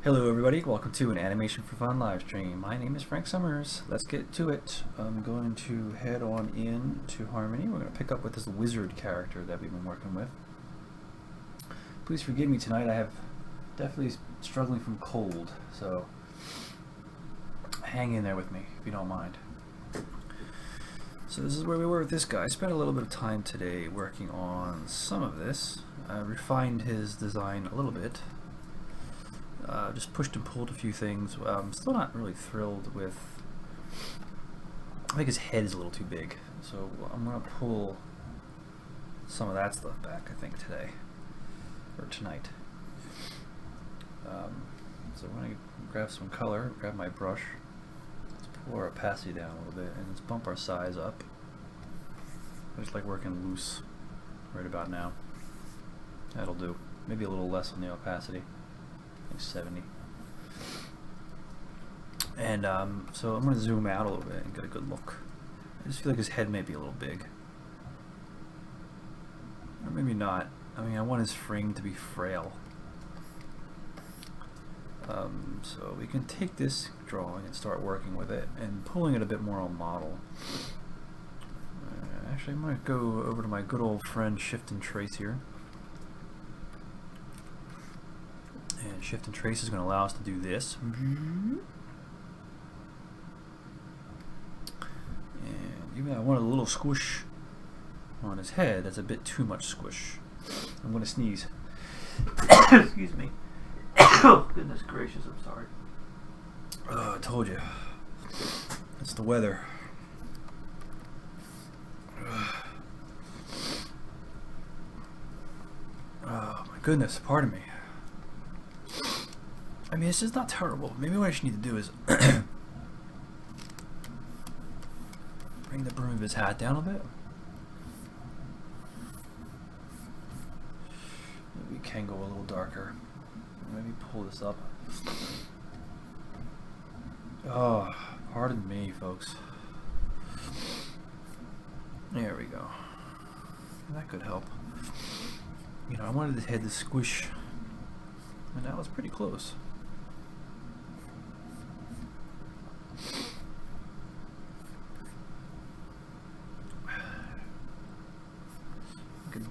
Hello everybody, welcome to an Animation for Fun live stream. My name is Frank Summers. Let's get to it. I'm going to head on in to Harmony. We're going to pick up with this wizard character that we've been working with. Please forgive me tonight, I have definitely struggling from cold, so hang in there with me if you don't mind. So this is where we were with this guy. I spent a little bit of time today working on some of this. I refined his design a little bit. Just pushed and pulled a few things. I'm still not really thrilled with... I think his head is a little too big, so I'm going to pull some of that stuff back, I think, today. Or tonight. So I'm going to grab some color, grab my brush. Let's pull our opacity down a little bit, and let's bump our size up. I just like working loose right about now. That'll do. Maybe a little less on the opacity. 70. And so I'm going to zoom out a little bit and get a good look. I just feel like his head may be a little big. Or maybe not. I mean, I want his frame to be frail. So we can take this drawing and start working with it and pulling it a bit more on model. Actually, I'm going to go over to my good old friend Shift and Trace here. And Shift and Trace is going to allow us to do this. And even though I wanted a little squish on his head, that's a bit too much squish. I'm going to sneeze. Excuse me. Goodness gracious, I'm sorry. Oh, I told you. It's the weather. Oh my goodness, pardon me. I mean, this is not terrible. Maybe what I should need to do is bring the brim of his hat down a bit. Maybe we can go a little darker. Maybe pull this up. Oh, pardon me, folks. There we go. That could help. You know, I wanted his head to squish, and that was pretty close.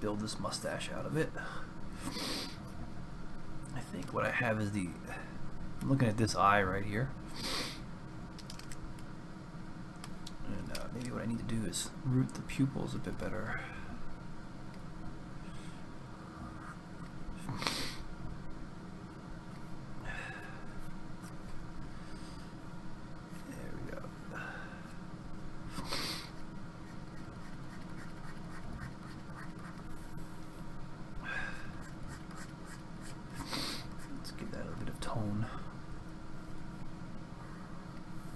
Build this mustache out of it. I think what I have is I'm looking at this eye right here, and maybe what I need to do is root the pupils a bit better.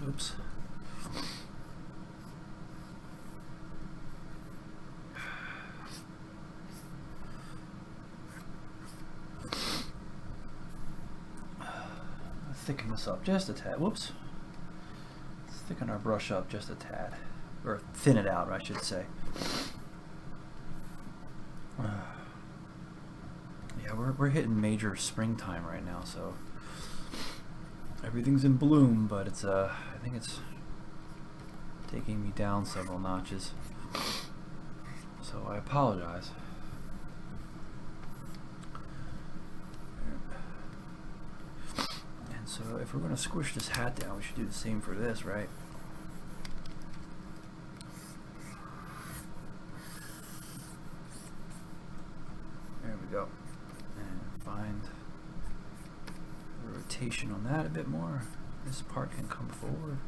Oops. Thicken this up just a tad. Whoops. Let's thicken our brush up just a tad. Or thin it out, I should say. Yeah, we're hitting major springtime right now, so everything's in bloom, but it's I think it's taking me down several notches. So I apologize. And so if we're going to squish this hat down, we should do the same for this, right? There we go. And find rotation on that a bit more. This part can come forward.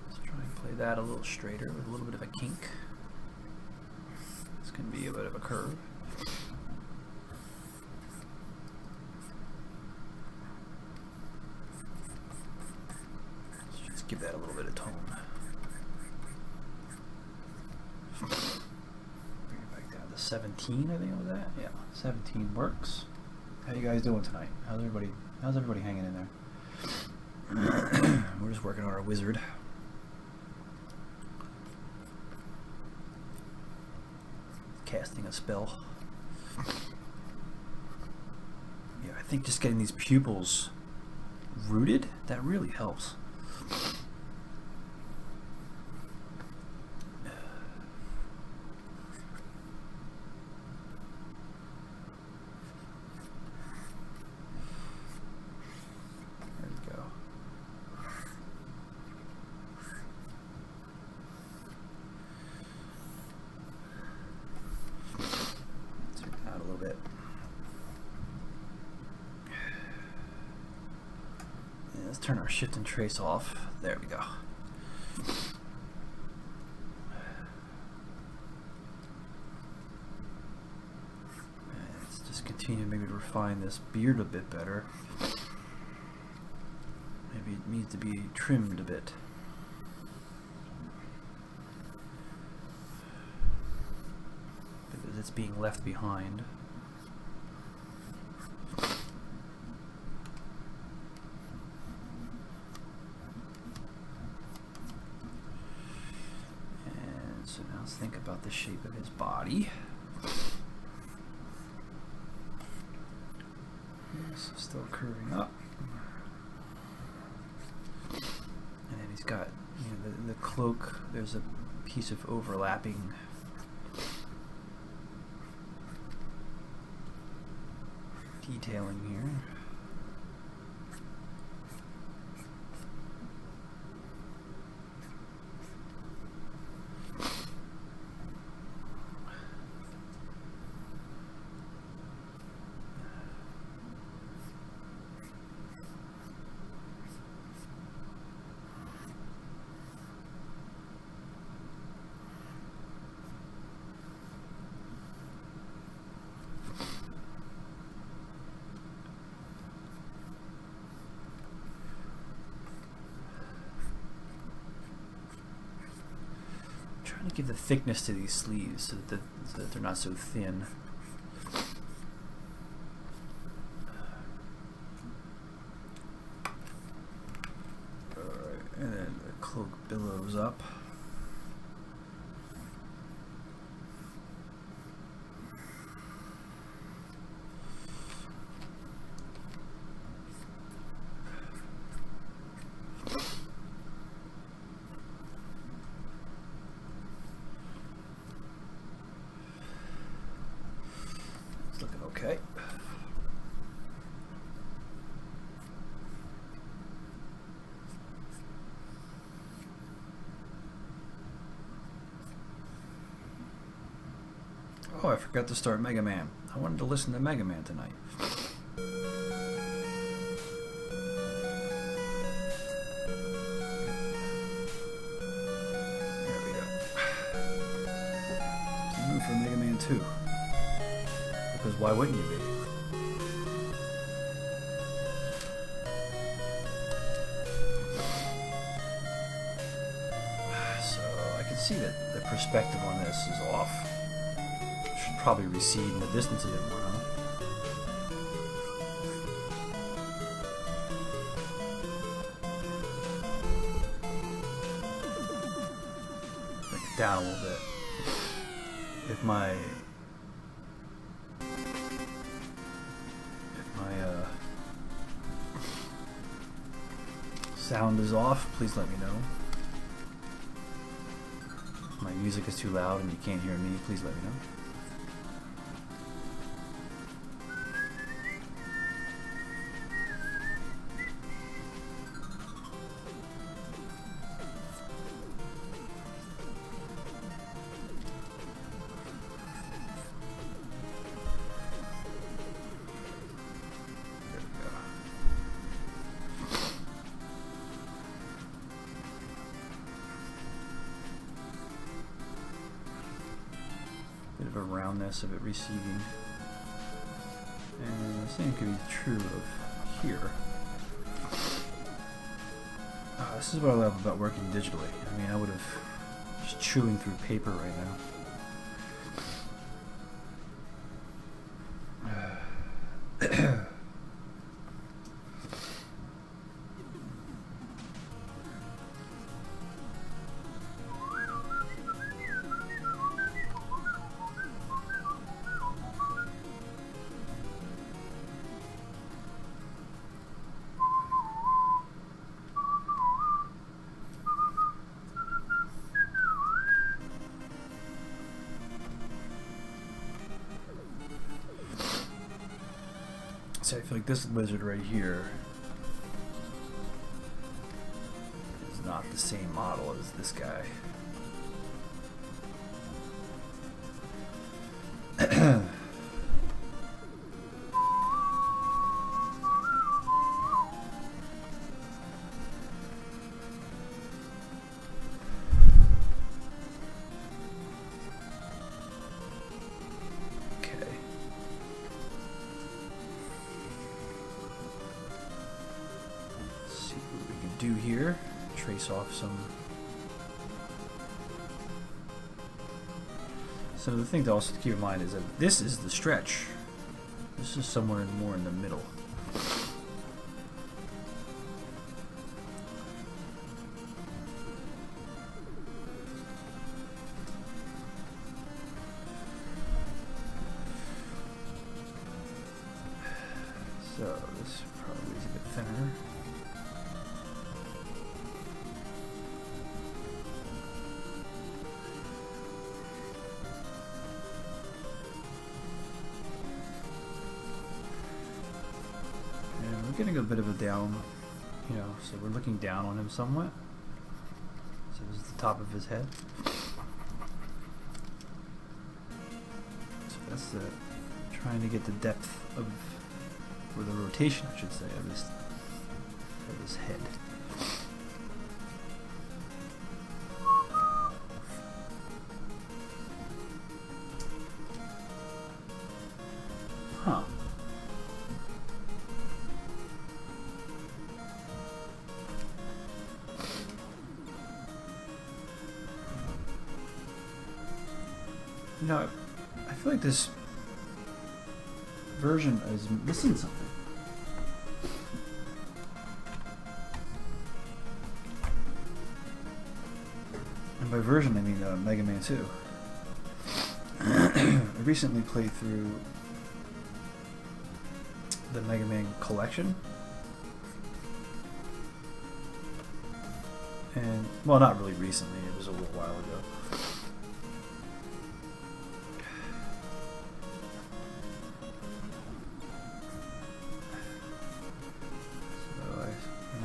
Let's try and play that a little straighter with a little bit of a kink. This can be a bit of a curve. Let's just give that a little bit of tone. 17, I think it was that. Yeah, 17 works. How you guys doing tonight? How's everybody hanging in there? We're just working on our wizard. casting a spell. Yeah, I think just getting these pupils rooted, that really helps. Turn our shift and trace off. There we go. And let's just continue maybe to refine this beard a bit better. Maybe it needs to be trimmed a bit. Because it's being left behind. So now let's think about the shape of his body. So still curving up. And then he's got, you know, the cloak, there's a piece of overlapping detailing here. Give the thickness to these sleeves so that they're not so thin. Alright, and then the cloak billows up. Okay. Oh, I forgot to start Mega Man. I wanted to listen to Mega Man tonight. There we go. It's a move for Mega Man 2. Because why wouldn't you be? So I can see that the perspective on this is off. Should probably recede in the distance a bit more, huh? Bring it down a little bit. If my sound is off, please let me know. If my music is too loud and you can't hear me, please let me know. Bit of a roundness of it receding. And the same could be true of here. This is what I love about working digitally. I mean, I would have just chewing through paper right now. So I feel like this lizard right here is not the same model as this guy. Do here, trace off some. So the thing to also keep in mind is that this is the stretch. This is somewhere more in the middle. So this probably is a bit thinner. Getting a bit of a down, you know, so we're looking down on him somewhat. So this is the top of his head. So that's the trying to get the depth of, or the rotation, I should say, of this head. Huh. You know, I feel like this version is missing something. And by version, I mean Mega Man 2. I recently played through the Mega Man collection. And, well, not really recently, it was a little while ago.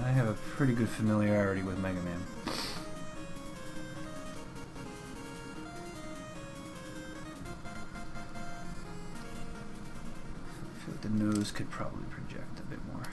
I have a pretty good familiarity with Mega Man. I feel like the nose could probably project a bit more.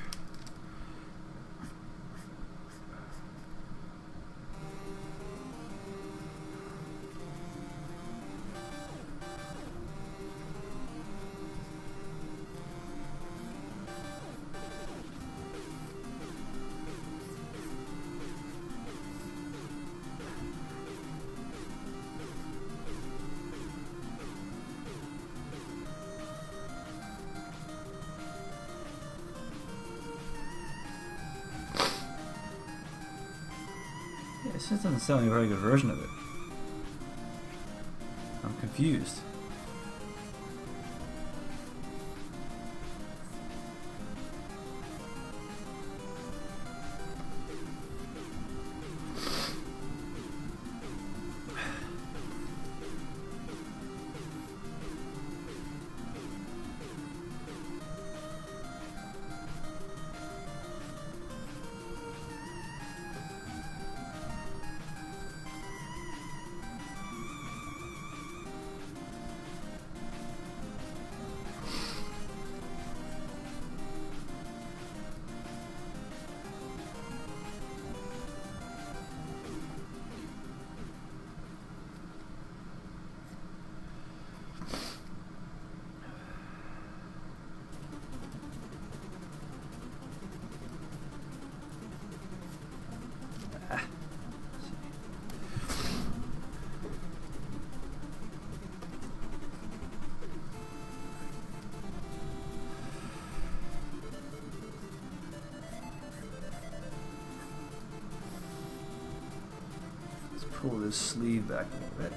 This just doesn't sound like a very good version of it. I'm confused. Pull this sleeve back a little bit.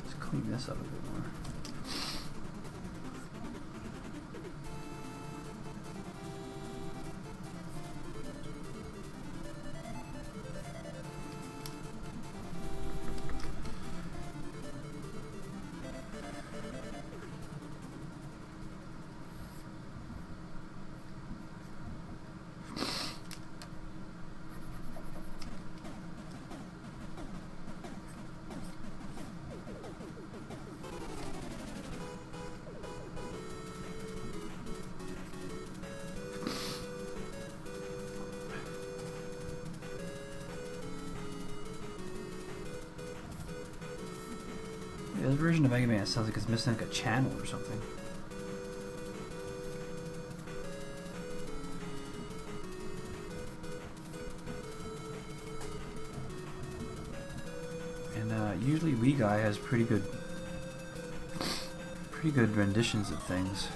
Let's clean this up a bit more. this version of Mega Man sounds like it's missing like a channel or something. And usually Wii Guy has pretty good renditions of things.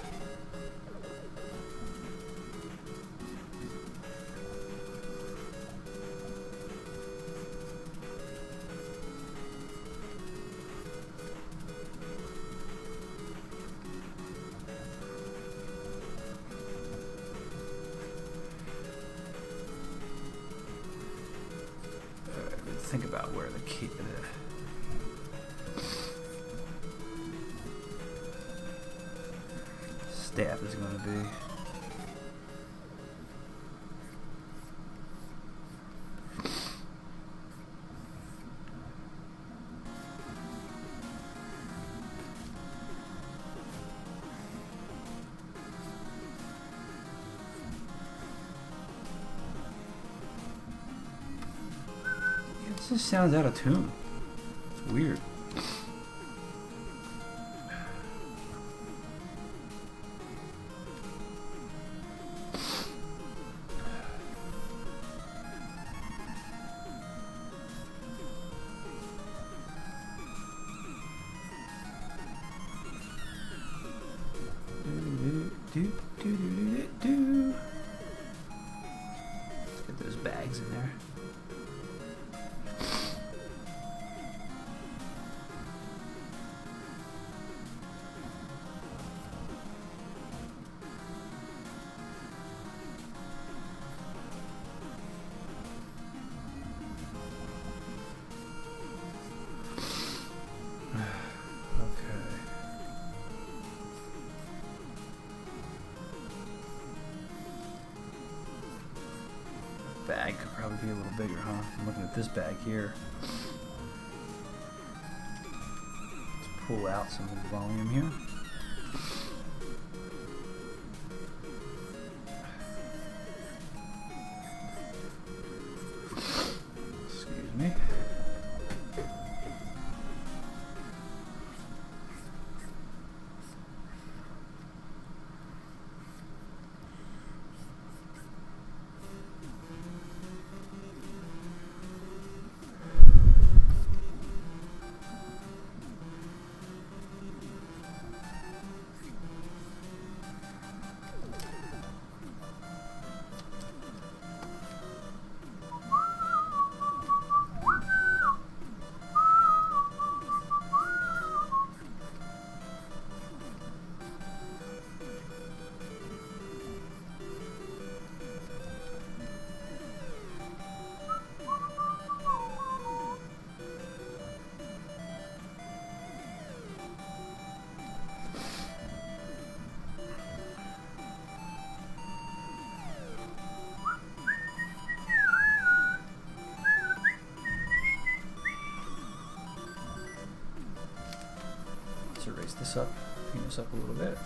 Think about where the key staff is going to be. This just sounds out of tune. It's weird. Let's get those bags in there. Bag could probably be a little bigger, huh? I'm looking at this bag here. Let's pull out some of the volume here. Excuse me. Erase this up, clean this up a little bit.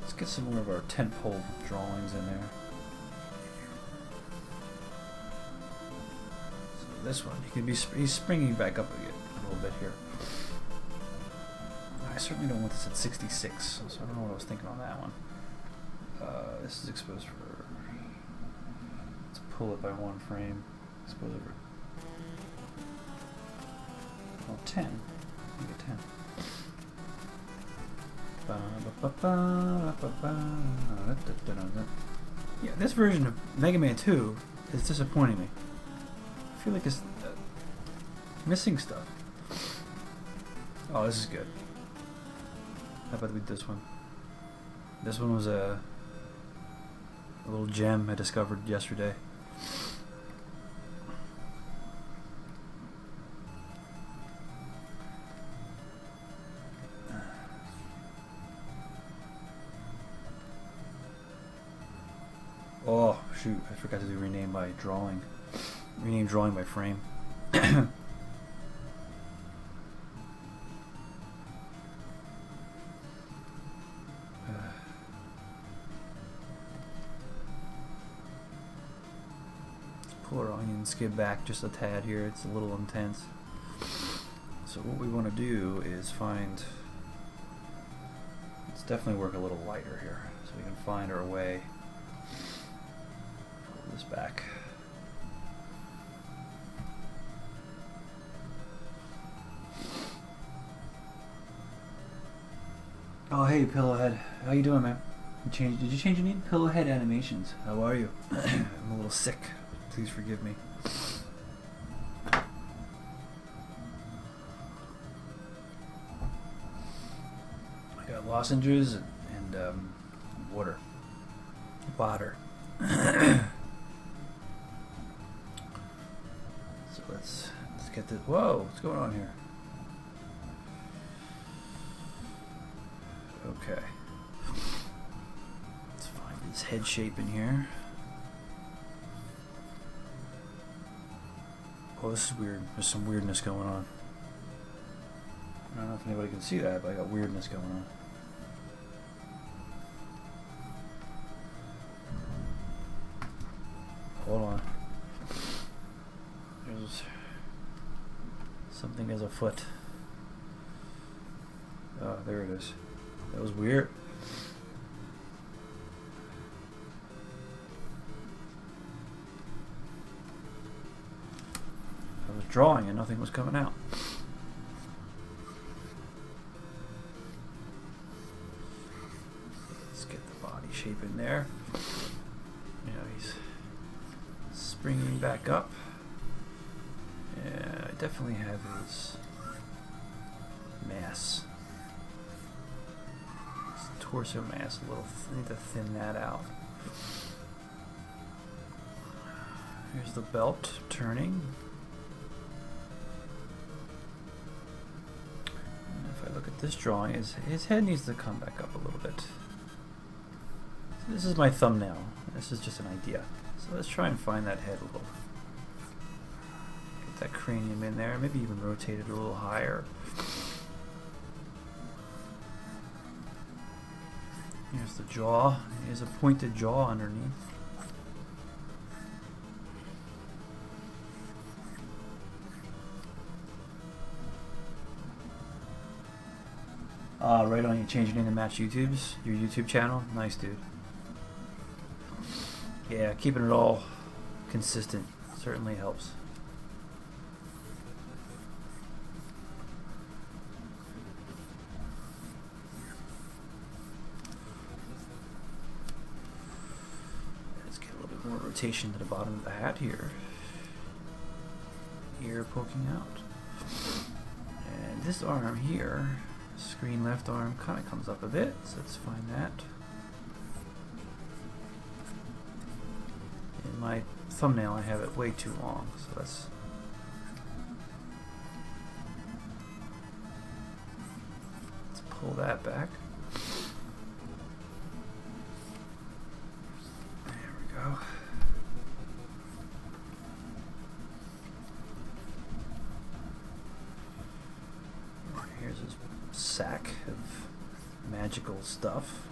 Let's get some more of our tentpole drawings in there. So this one, he's springing back up again a little bit here. I certainly don't want this at 66, so I don't know what I was thinking on that one. This is exposed for. Let's pull it by one frame. Expose over. Well, 10. You get 10. Yeah, this version of Mega Man 2 is disappointing me. I feel like it's missing stuff. Oh, this is good. How about with this one? This one was a little gem I discovered yesterday. Oh, shoot, I forgot to do rename by drawing. Rename drawing by frame. pull our onion skin back just a tad here. It's a little intense. So what we want to do is find, let's definitely work a little lighter here so we can find our way. Pull this back. Oh hey Pillowhead, how you doing, man? Did you change your name? Pillowhead Animations. How are you? I'm a little sick. Please forgive me. I got lozenges and water. Water. So let's get this. Whoa, what's going on here? Okay. Let's find his head shape in here. Oh, this is weird. There's some weirdness going on. I don't know if anybody can see that, but I got weirdness going on. Hold on. There's something as a foot. Oh, there it is. That was weird. I was drawing and nothing was coming out. Let's get the body shape in there. You know, he's springing back up. Yeah, I definitely have his mass. Torso mass a little. I need to thin that out. Here's the belt turning. And if I look at this drawing, his head needs to come back up a little bit. So this is my thumbnail. This is just an idea. So let's try and find that head a little. Get that cranium in there. Maybe even rotate it a little higher. Here's the jaw. Here's a pointed jaw underneath. Right on, you changing in to match your YouTube channel. Nice, dude. Yeah, keeping it all consistent certainly helps. More rotation to the bottom of the hat here. Ear poking out. And this arm here, screen left arm, kind of comes up a bit, so let's find that. In my thumbnail I have it way too long, so let's pull that back. Here's his sack of magical stuff.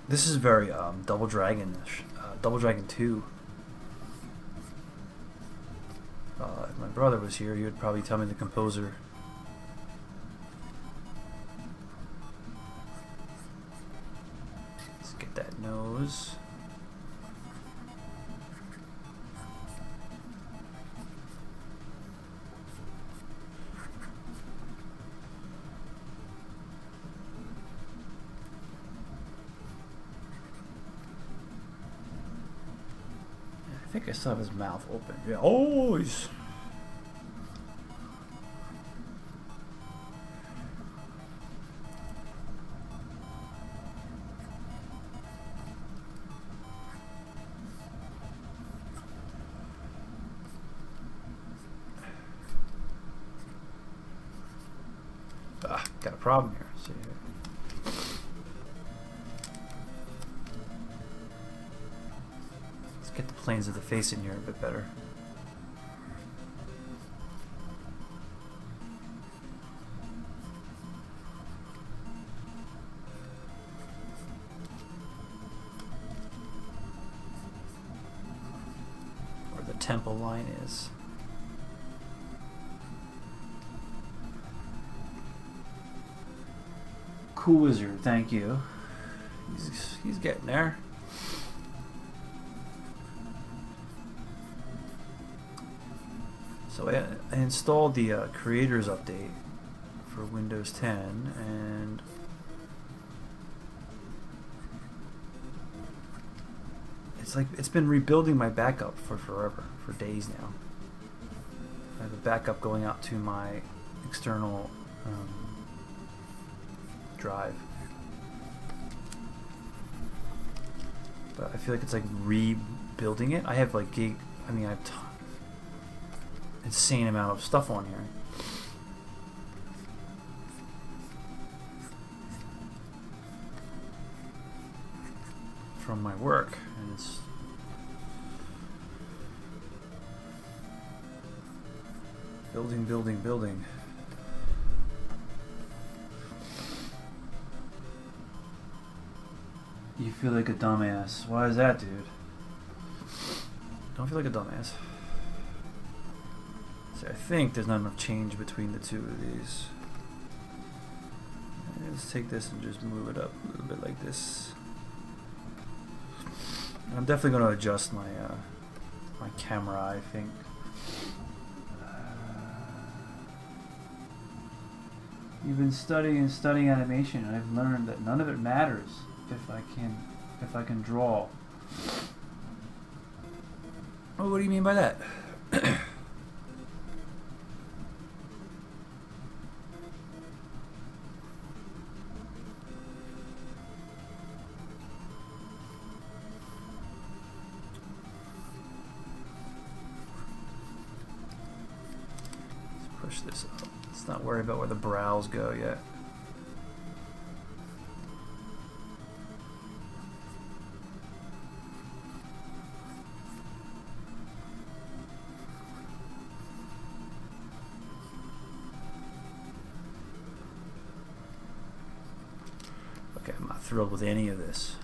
This is very Double Dragon-ish. Double Dragon 2. If my brother was here, he would probably tell me the composer. Let's get that nose. I think I saw his mouth open. Yeah. Oh, he's... got a problem here. See here. Let's get the planes of the face in here a bit better. temple line is. Cool wizard, thank you. He's getting there. So I installed the creators update for Windows 10, and it's like it's been rebuilding my backup for forever, for days now. I have a backup going out to my external drive, but I feel like it's like rebuilding it. I have like I have insane amount of stuff on here. From my work, and it's building. You feel like a dumbass. Why is that, dude? Don't feel like a dumbass. See, I think there's not enough change between the two of these. Let's take this and just move it up a little bit like this. I'm definitely going to adjust my my camera, I think. You've been studying animation, and I've learned that none of it matters if I can draw. Oh, what do you mean by that? Push this up. Let's not worry about where the brows go yet. Okay, I'm not thrilled with any of this.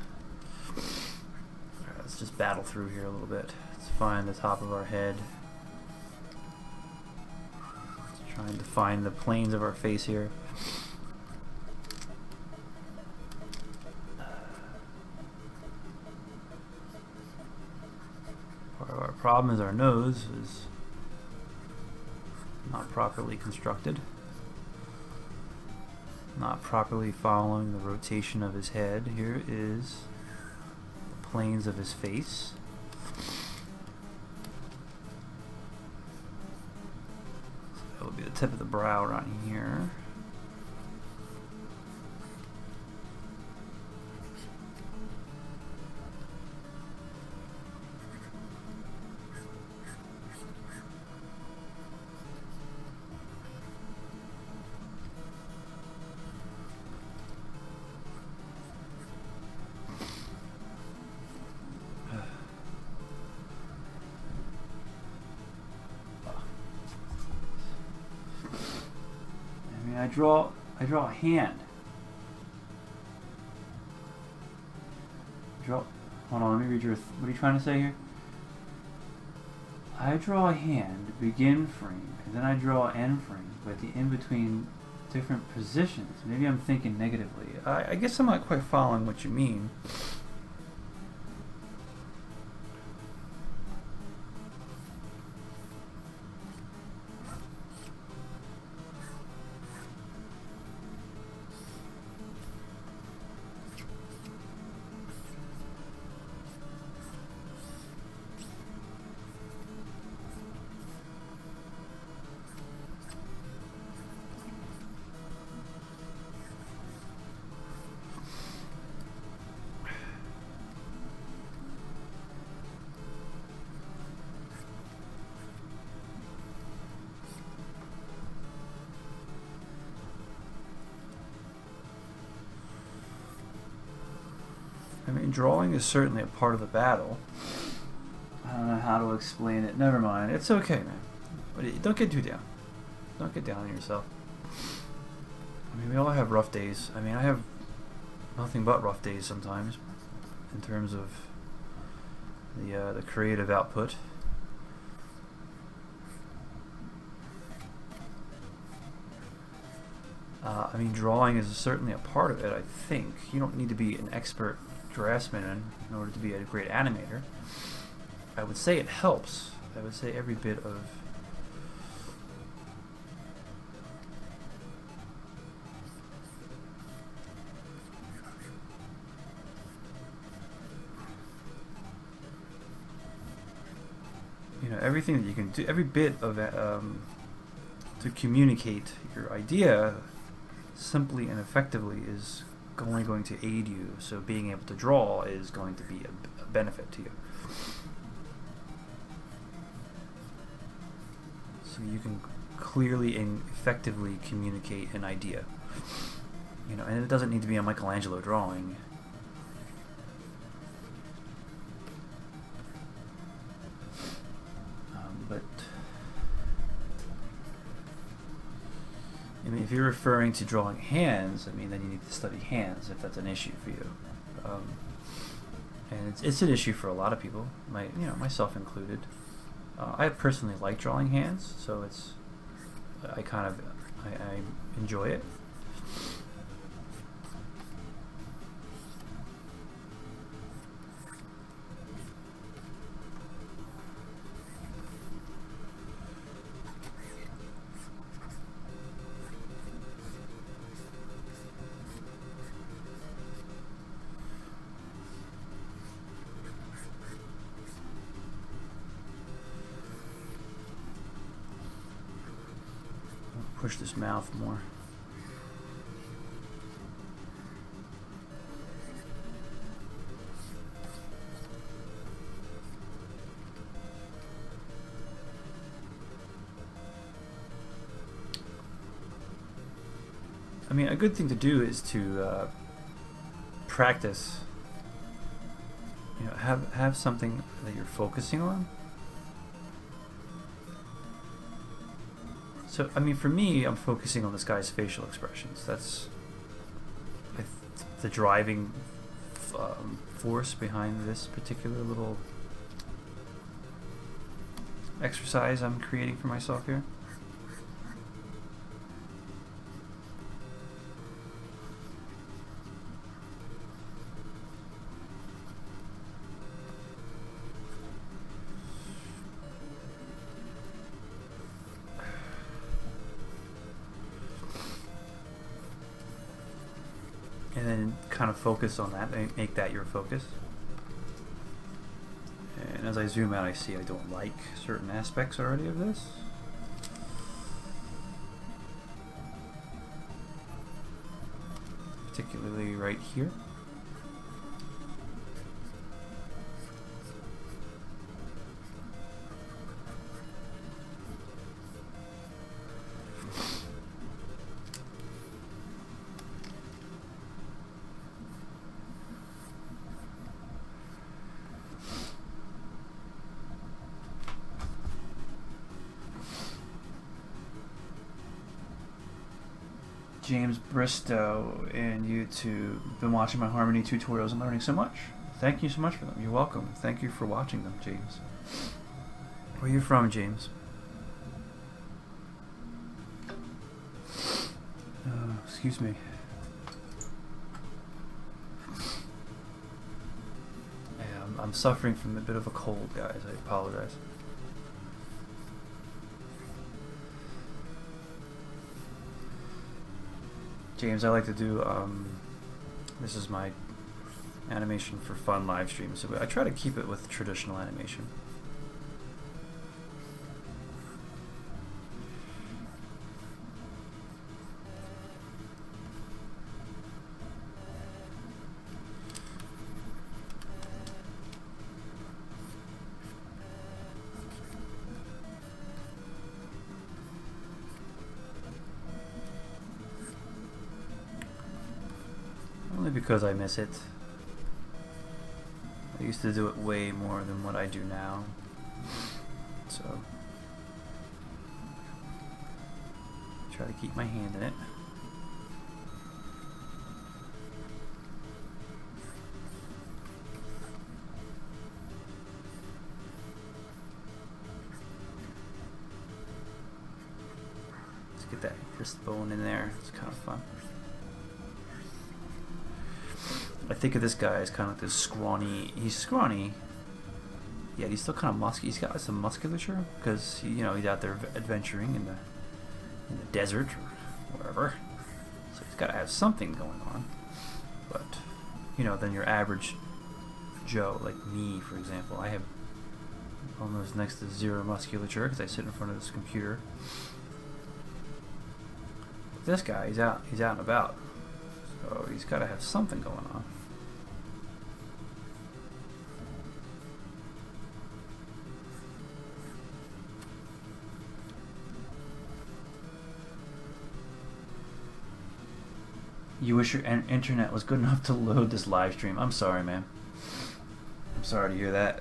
Alright, let's just battle through here a little bit. Let's find the top of our head. Trying to find the planes of our face here. Part of our problem is our nose is not properly constructed, not properly following the rotation of his head. Here is the planes of his face. That would be the tip of the brow right here. I draw a hand. Hold on, let me read your. What are you trying to say here? I draw a hand, begin frame, and then I draw end frame, but the in between different positions. Maybe I'm thinking negatively. I guess I'm not quite following what you mean. I mean, drawing is certainly a part of the battle. I don't know how to explain it. Never mind. It's okay, man. But don't get too down. Don't get down on yourself. I mean, we all have rough days. I mean, I have nothing but rough days sometimes in terms of the creative output. I mean, drawing is certainly a part of it, I think. You don't need to be an expert draftsman in order to be a great animator. I would say it helps. I would say every bit of everything that you can do, every bit of to communicate your idea simply and effectively is only going to aid you. So being able to draw is going to be a benefit to you. So you can clearly and effectively communicate an idea. And it doesn't need to be a Michelangelo drawing. But I mean, if you're referring to drawing hands, I mean, then you need to study hands if that's an issue for you. And it's an issue for a lot of people, myself included. I personally like drawing hands, so I enjoy it. Push this mouth more. I mean, a good thing to do is to practice. Have something that you're focusing on. So, I mean, for me, I'm focusing on this guy's facial expressions. That's the driving force behind this particular little exercise I'm creating for myself here. And then kind of focus on that, make that your focus. And as I zoom out, I see I don't like certain aspects already of this. Particularly right here. James Bristow and YouTube. Been watching my Harmony tutorials and learning so much. Thank you so much for them. You're welcome. Thank you for watching them, James. Where are you from, James? Excuse me. Yeah, I'm suffering from a bit of a cold, guys. I apologize. James, I like to do, this is my animation for fun live stream, so I try to keep it with traditional animation. Only because I miss it. I used to do it way more than what I do now. So try to keep my hand in it. Let's get that wrist bone in there. It's kind of fun. I think of this guy as kind of like this scrawny. He's scrawny, yet he's still kind of musky. He's got some musculature because you know, he's out there adventuring in the desert or wherever. So he's got to have something going on. But you know, then your average Joe, like me, for example, I have almost next to zero musculature because I sit in front of this computer. But this guy, he's out and about, so he's got to have something going on. You wish your internet was good enough to load this live stream. I'm sorry, man. I'm sorry to hear that.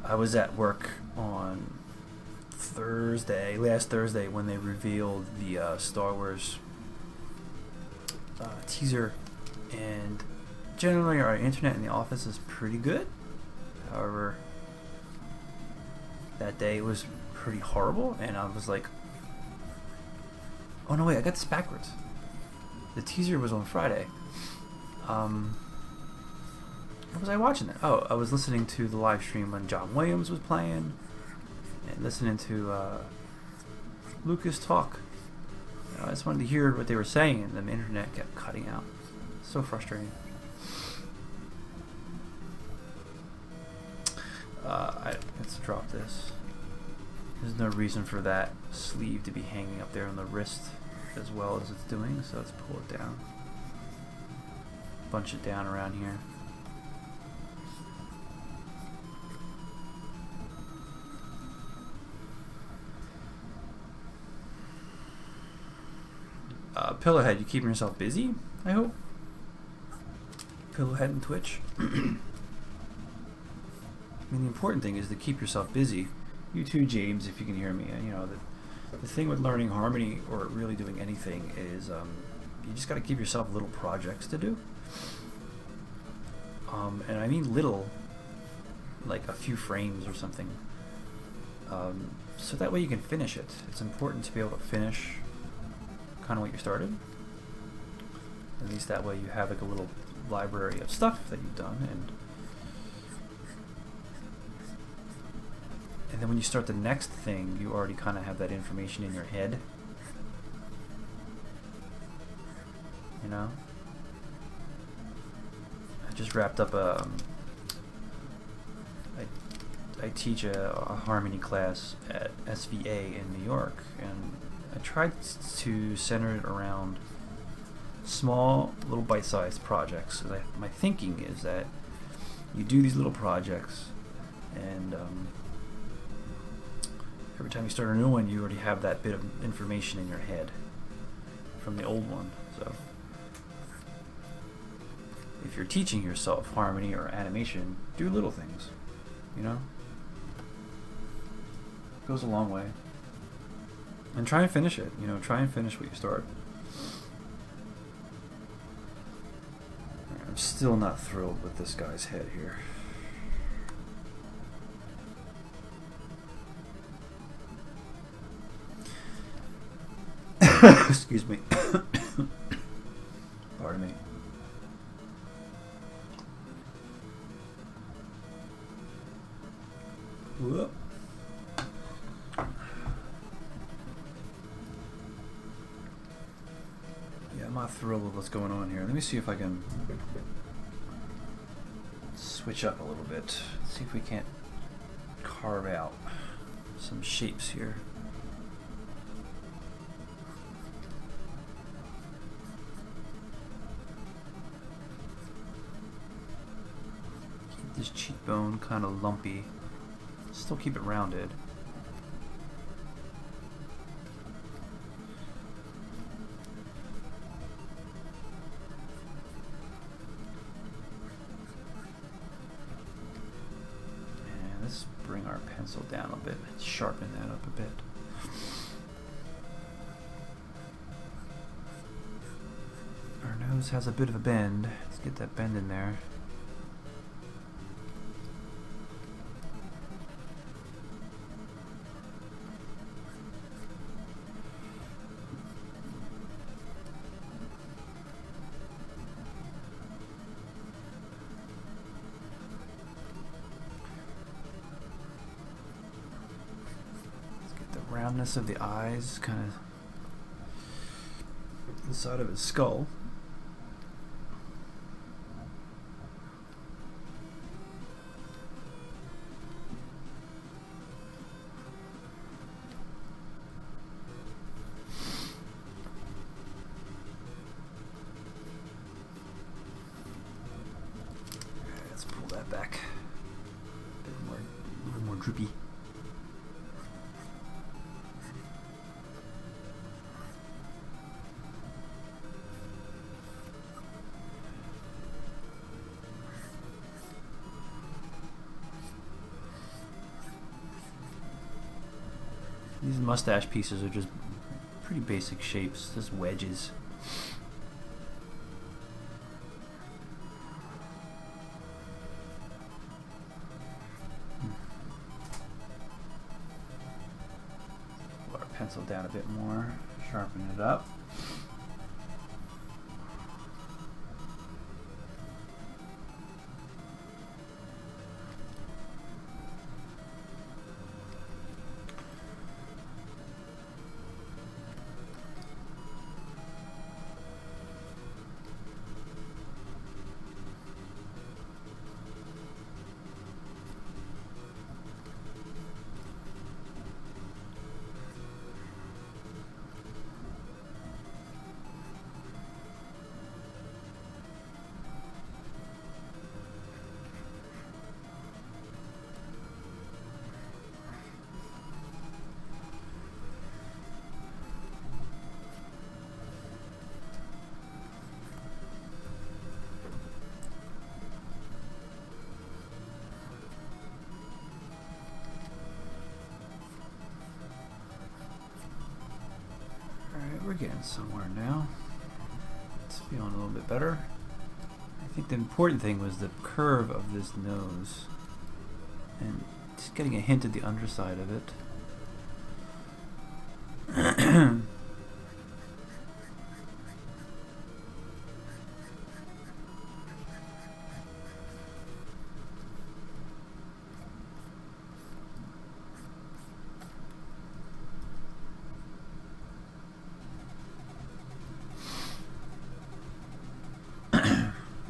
I was at work on last Thursday, when they revealed the Star Wars teaser, and generally our internet in the office is pretty good. However, that day it was pretty horrible, and I was like, oh no, wait, I got this backwards. The teaser was on Friday. What was I watching then? Oh, I was listening to the live stream when John Williams was playing, and listening to Lucas talk. I just wanted to hear what they were saying, and the internet kept cutting out. So frustrating. Let's drop this. There's no reason for that sleeve to be hanging up there on the wrist as well as it's doing, so let's pull it down. Bunch it down around here. Pillowhead, you keeping yourself busy, I hope? Pillowhead and Twitch. I mean, the important thing is to keep yourself busy. You too, James, if you can hear me. You know, the thing with learning harmony or really doing anything is you just got to give yourself little projects to do. And I mean little, like a few frames or something. So that way you can finish it. It's important to be able to finish kind of what you started. At least that way you have like a little library of stuff that you've done, and then when you start the next thing, you already kind of have that information in your head. You know? I just wrapped up I teach a harmony class at SVA in New York, and I tried to center it around small, little bite-sized projects. So my thinking is that you do these little projects, and every time you start a new one, you already have that bit of information in your head from the old one. So if you're teaching yourself harmony or animation, do little things, you know? Goes a long way. And try and finish it, you know, try and finish what you start. I'm still not thrilled with this guy's head here. Excuse me. Pardon me. Whoop. Yeah, I'm not thrilled with what's going on here. Let me see if I can switch up a little bit. See if we can't carve out some shapes here. Keep this cheekbone kind of lumpy. Still keep it rounded. And let's bring our pencil down a bit, sharpen that up a bit. Our nose has a bit of a bend. Let's get that bend in there. roundness of the eyes, kind of inside of his skull. Let's pull that back. A little more droopy. These mustache pieces are just pretty basic shapes, just wedges. Put our pencil down a bit more, sharpen it up. We're getting somewhere now. It's feeling a little bit better. I think the important thing was the curve of this nose and just getting a hint at the underside of it.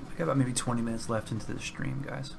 I got about maybe 20 minutes left into the stream, guys.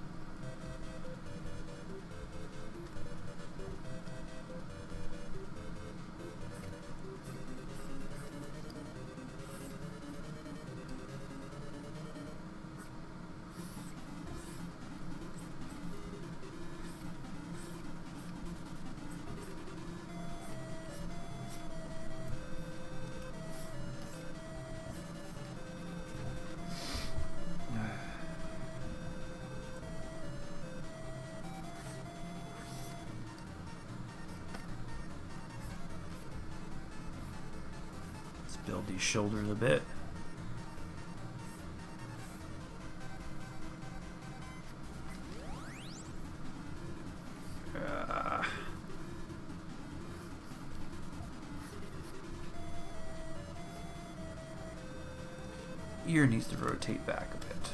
Build these shoulders a bit. Ear needs to rotate back a bit.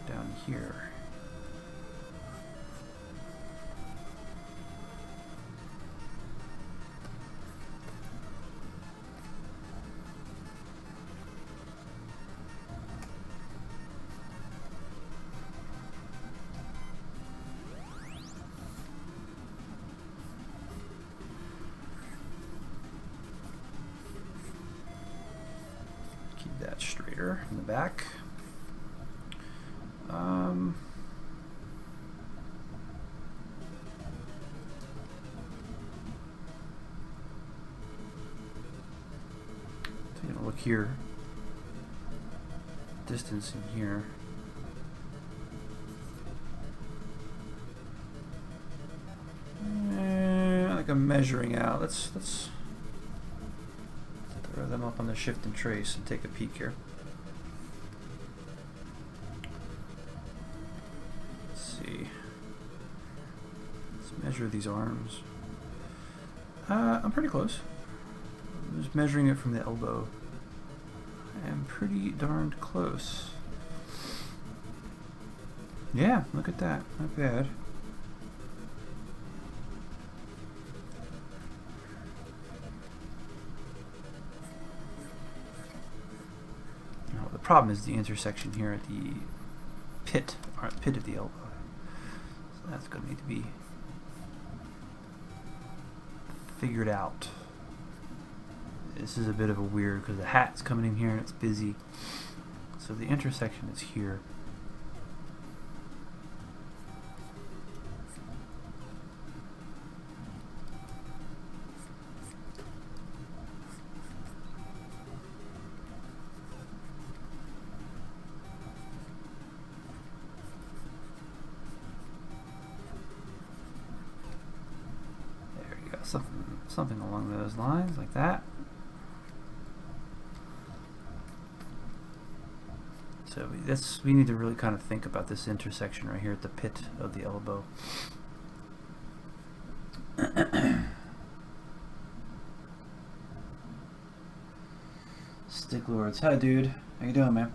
Down here. That straighter in the back. Taking a look here, distance in here. Like I'm measuring out. Let's throw them up on the shift and trace and take a peek here. Let's see. Let's measure these arms. I'm pretty close. I'm just measuring it from the elbow. I am pretty darned close. Yeah, look at that. Not bad. problem is the intersection here at the pit of the elbow. So that's going to need to be figured out. This is a bit of a weird, because the hat's coming in here and it's busy. So the intersection is here. There you go, something along those lines, like that. So we need to really kind of think about this intersection right here at the pit of the elbow. Stick Lords, hi dude, how you doing, man?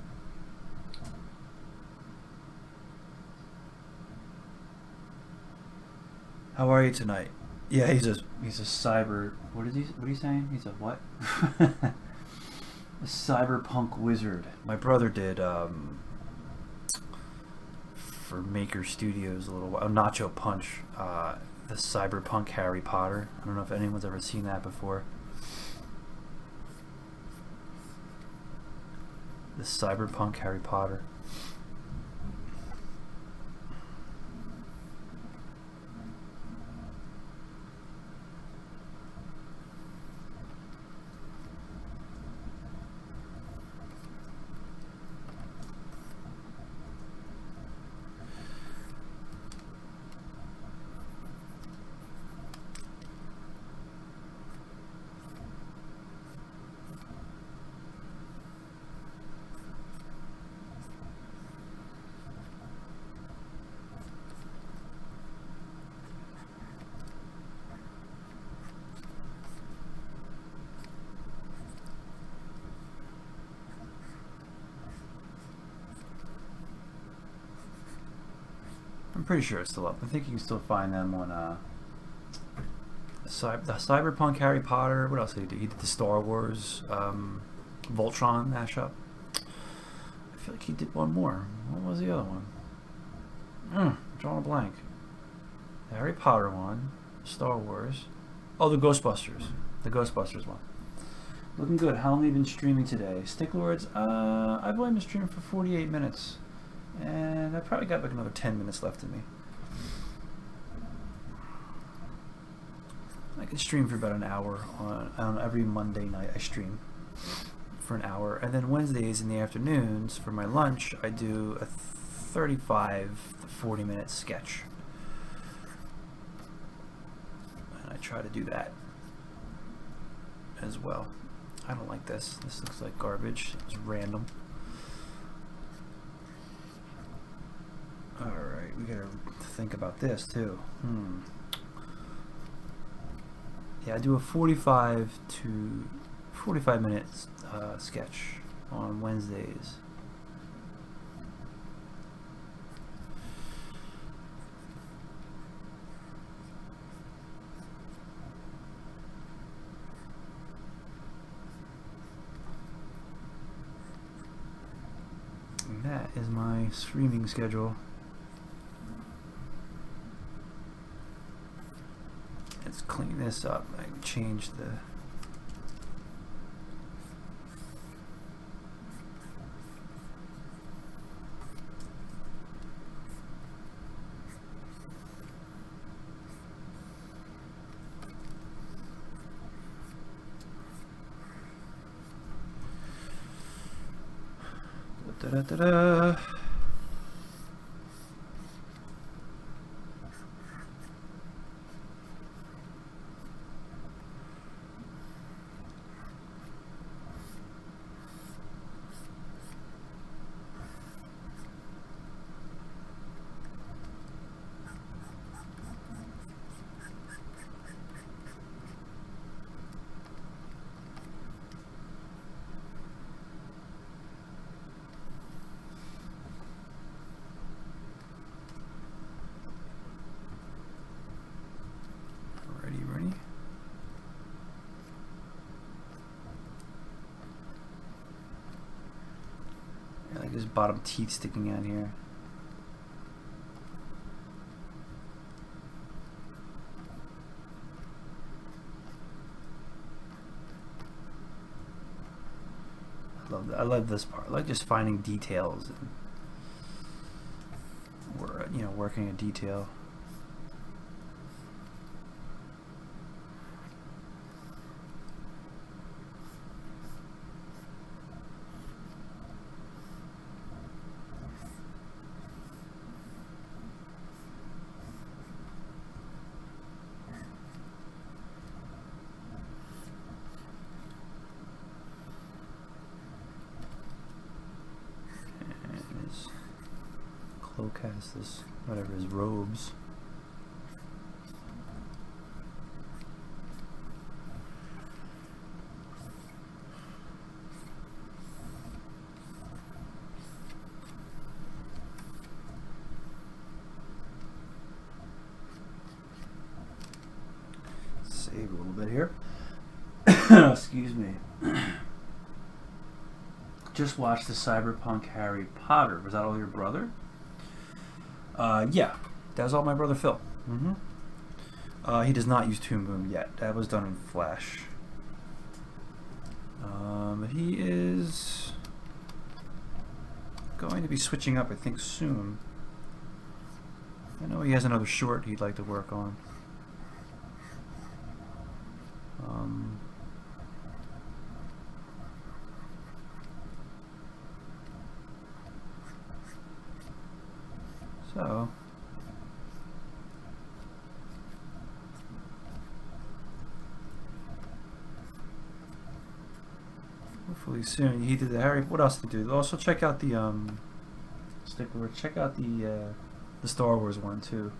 How are you tonight? Yeah, he's a cyber. What are you saying? He's a what? A cyberpunk wizard. My brother did for Maker Studios a little while. Nacho Punch, the cyberpunk Harry Potter. I don't know if anyone's ever seen that before. The cyberpunk Harry Potter. I'm pretty sure it's still up. I think you can still find them on the Cyberpunk Harry Potter. What else did he do? He did the Star Wars Voltron mashup. I feel like he did one more. What was the other one? Drawing a blank. The Harry Potter one, Star Wars. Oh, the Ghostbusters. The Ghostbusters one. Looking good. How long have you been streaming today? Stick Lords, I've only been streaming for 48 minutes. And I probably got like another 10 minutes left in me. I can stream for about an hour on every Monday night. I stream for an hour, and then Wednesdays in the afternoons for my lunch I do a 35 to 40 minute sketch, and I try to do that as well. I don't like this. This looks like garbage. It's random. Alright, we gotta think about this too. Yeah, I do a 45 minutes sketch on Wednesdays. And that is my streaming schedule. Let's clean this up. I can change the da-da-da-da. his bottom teeth sticking out here. I love this part. I like just finding details and working a detail. Cloak has this, whatever, his robes. Save a little bit here. Excuse me. Just watched the Cyberpunk Harry Potter. Was that all your brother? Yeah, that was all my brother Phil. He does not use Toon Boom yet. That was done in Flash. But he is going to be switching up, I think, soon. I know he has another short he'd like to work on. So hopefully soon. He did the Harry. What else did he do? Also check out the stickler. Check out the Star Wars one too.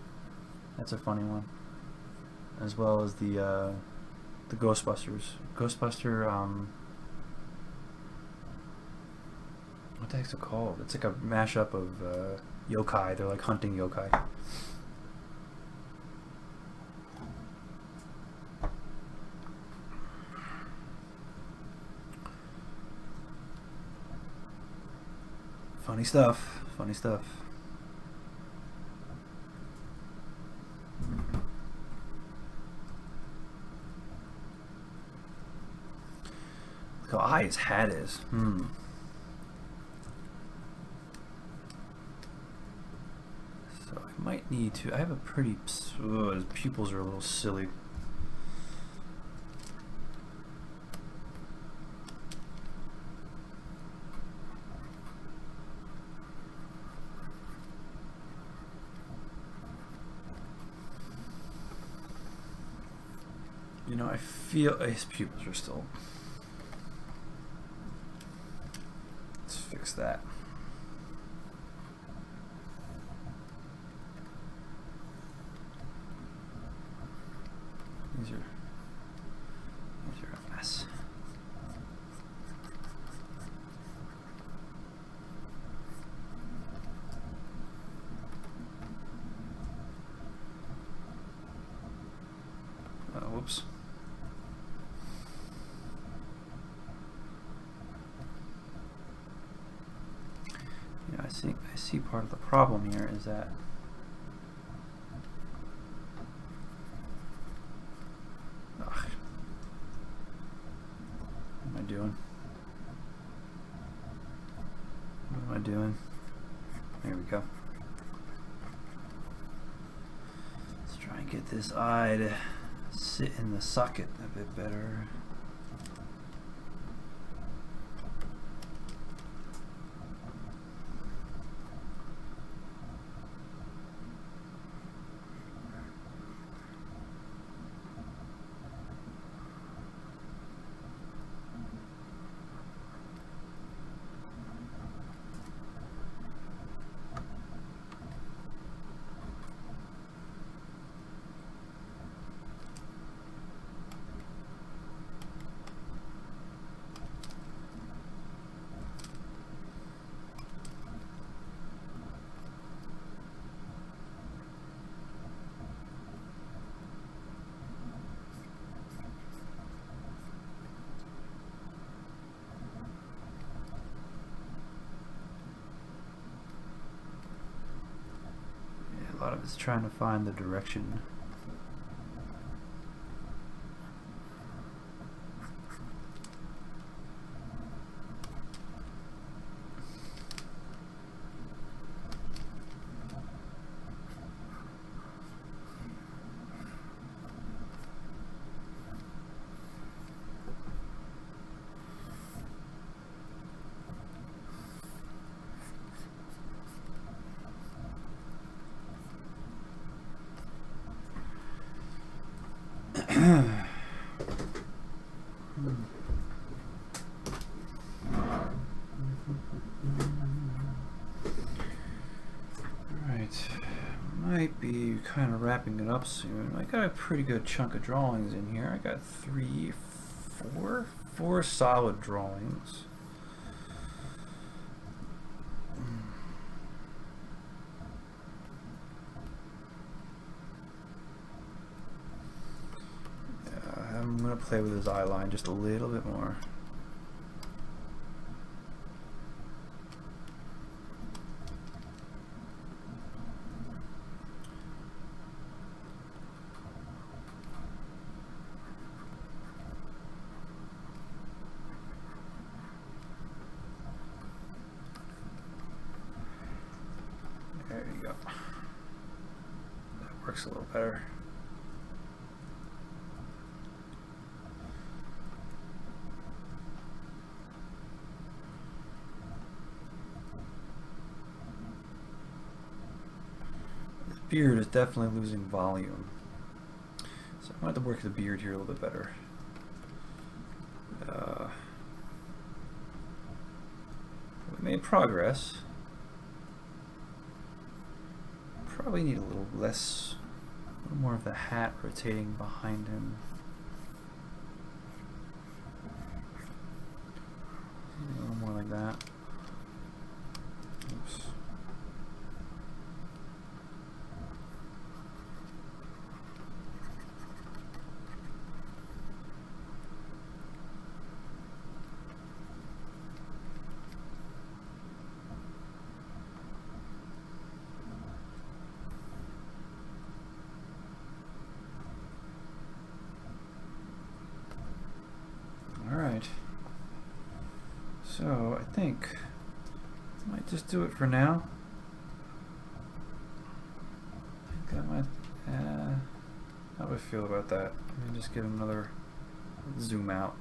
That's a funny one. As well as the Ghostbusters. What the heck's it called? It's like a mashup of yokai. They're like hunting yokai. Funny stuff. Funny stuff. Look how high his hat is. So I might need to. I have a pretty. His pupils are a little silly. You know, I feel his pupils are still. Let's fix that. These are a mess. Whoops. Yeah, I see part of the problem here is that what am I doing? What am I doing? There we go. Let's try and get this eye to sit in the socket a bit better. lot of it's trying to find the direction. Might be kind of wrapping it up soon. I got a pretty good chunk of drawings in here. I got four solid drawings. I'm gonna play with his eye line just a little bit more. There you go. That works a little better. This beard is definitely losing volume. So I'm going to have to work the beard here a little bit better. We made progress. Probably need a little more of the hat rotating behind him. A little more like that. Oops. So I think I might just do it for now. I think I might, how do I feel about that? Let me just get another zoom out.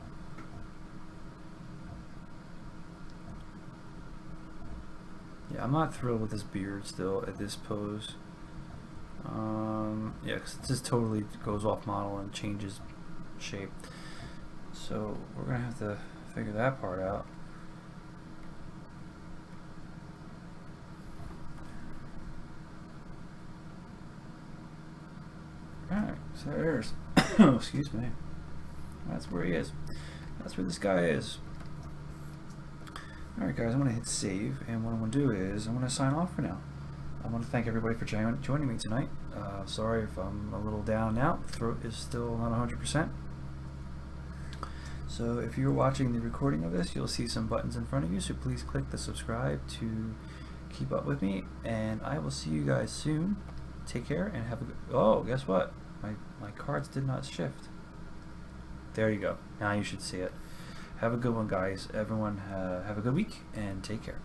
Yeah, I'm not thrilled with this beard still at this pose. Yeah, because it just totally goes off model and changes shape. So we're gonna have to figure that part out. Alright, so there's excuse me. That's where he is. That's where this guy is. Alright guys, I'm going to hit save, and what I'm going to do is I'm going to sign off for now. I want to thank everybody for joining me tonight. Sorry if I'm a little down now. The throat is still not 100%. So if you're watching the recording of this, you'll see some buttons in front of you, so please click the subscribe to keep up with me, and I will see you guys soon. Take care and have a good... Oh, guess what? My cards did not shift. There you go. Now you should see it. Have a good one, guys. Everyone have a good week and take care.